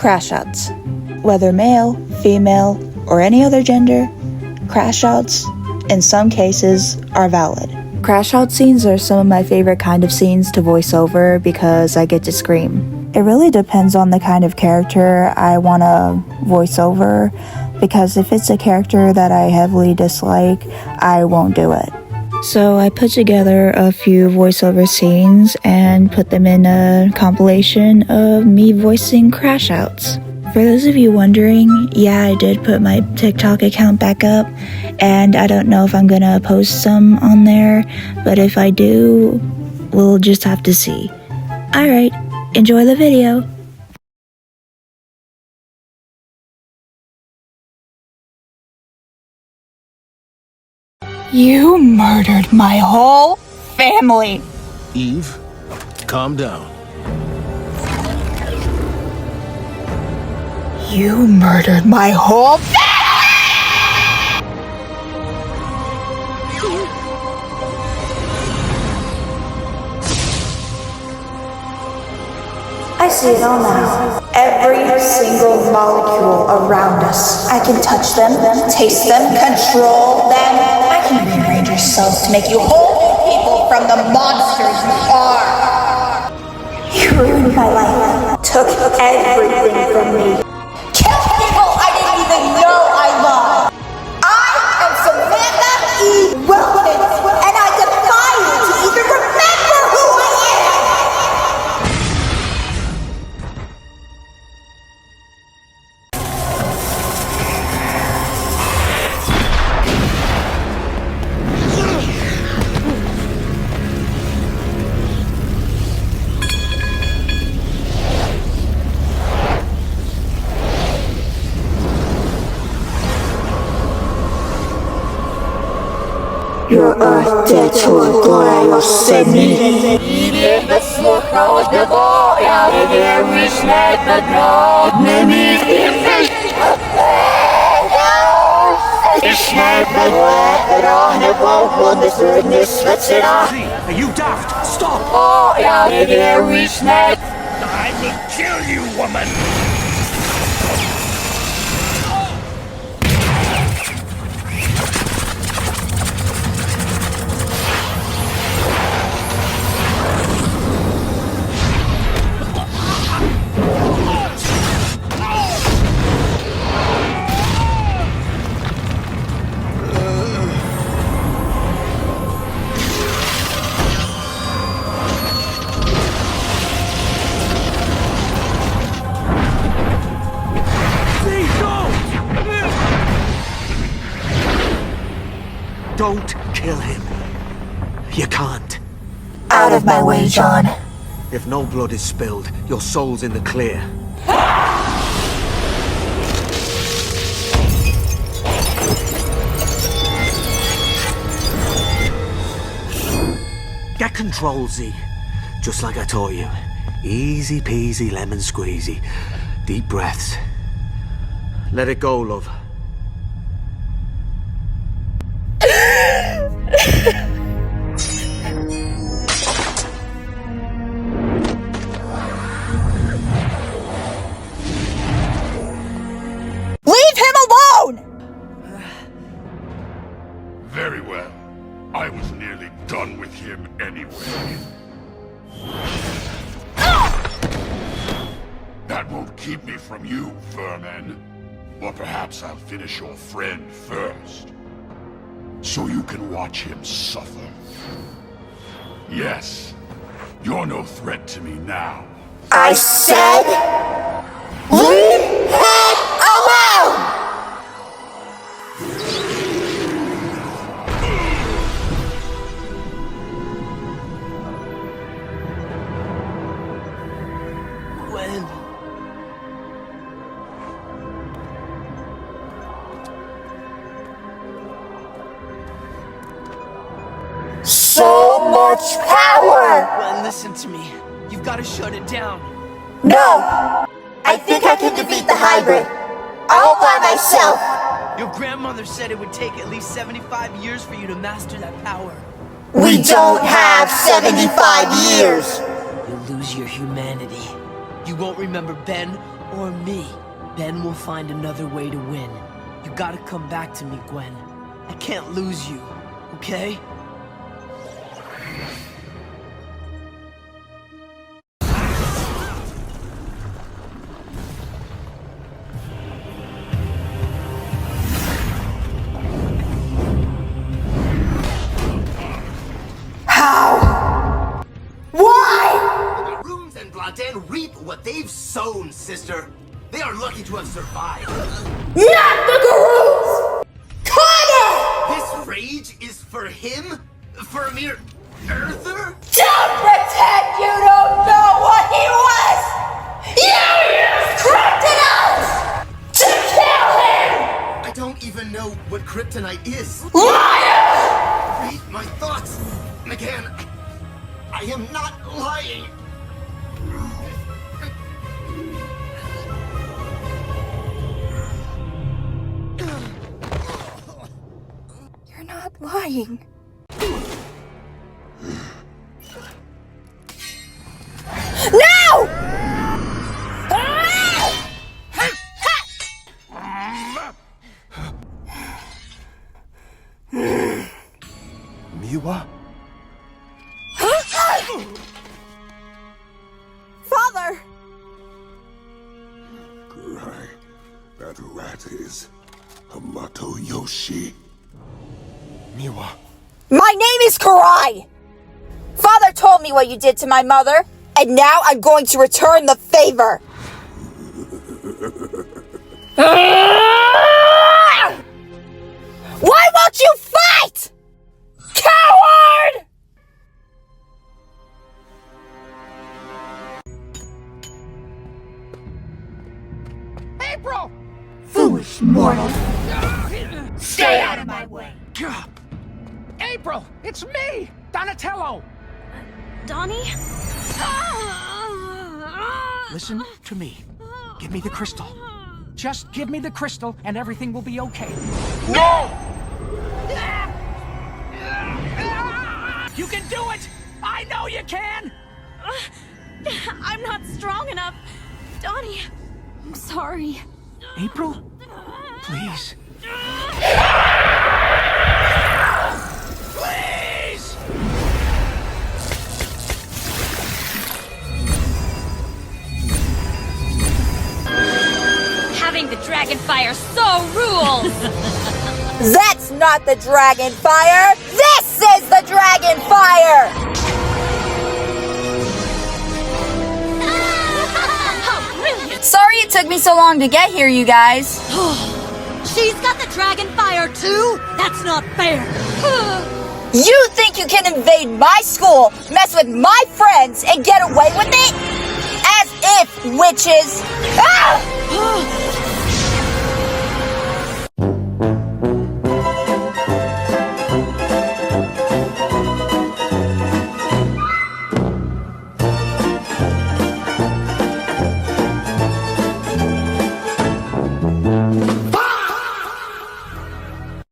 crash outs. Whether male, female, or any other gender, crash outs, in some cases, are valid. Crash out scenes are some of my favorite kind of scenes to voice over because I get to scream. It really depends on the kind of character I want to voice over, because if it's a character that I heavily dislike, I won't do it. So I put together a few voiceover scenes and put them in a compilation of me voicing crash outs. For those of you wondering, yeah, I did put my TikTok account back up, and I don't know if I'm gonna post some on there, but if I do, we'll just have to see. Alright, enjoy the video. You murdered my whole family! Eve, calm down. You murdered my whole family! I see it all now. Every single molecule around us. I can touch them, taste them, control them. I can rearrange yourselves to make you whole people from the monsters you are. You ruined my life. Took everything from me. Killed people I didn't even know I loved. I am Samantha E. Wilkins, and I defy you to even remember who I am! Your earth dead to a glory will send me. Are you daft? Stop! I will kill you, woman! Don't kill him. You can't. Out of my way, John. If no blood is spilled, your soul's in the clear. Get control, Z. Just like I taught you. Easy peasy lemon squeezy. Deep breaths. Let it go, love. Leave him alone! Very well. I was nearly done with him anyway. That won't keep me from you, vermin. Or perhaps I'll finish your friend first. So you can watch him suffer. Yes, you're no threat to me now. I said, leave him alone! Gwen. So much power! Gwen, listen to me. You've got to shut it down. No! I think I can defeat the hybrid. All by myself. Your grandmother said it would take at least 75 years for you to master that power. We don't have 75 years. You'll lose your humanity. You won't remember Ben or me. Then we'll find another way to win. You gotta come back to me, Gwen. I can't lose you, okay? How? Why? The Runes and Bladen reap what they've sown, sister. They are lucky to have survived. Not the Garoos! Connor! This rage is for him? For a mere earther? Don't pretend you don't know what he was! You used kryptonite to kill him! I don't even know what kryptonite is. Liar! Read my thoughts. McCann, I am not lying. You're not lying. No! Miwa? Father! Karai, that rat is Hamato Yoshi. Miwa. My name is Karai! Father told me what you did to my mother, and now I'm going to return the favor! Why won't you fight? Coward! April! Foolish mortal! Stay out of my way! April! It's me! Donatello! Donnie? Listen to me. Give me the crystal. Just give me the crystal and everything will be okay. No! You can do it! I know you can! I'm not strong enough. Donnie, I'm sorry. April? Please. Please! Having the dragon fire so rules! That's not the dragon fire! This is the dragon fire! How brilliant! Sorry it took me so long to get here, you guys. She's got the dragon fire too? That's not fair. You think you can invade my school, mess with my friends, and get away with it? As if witches... Ah!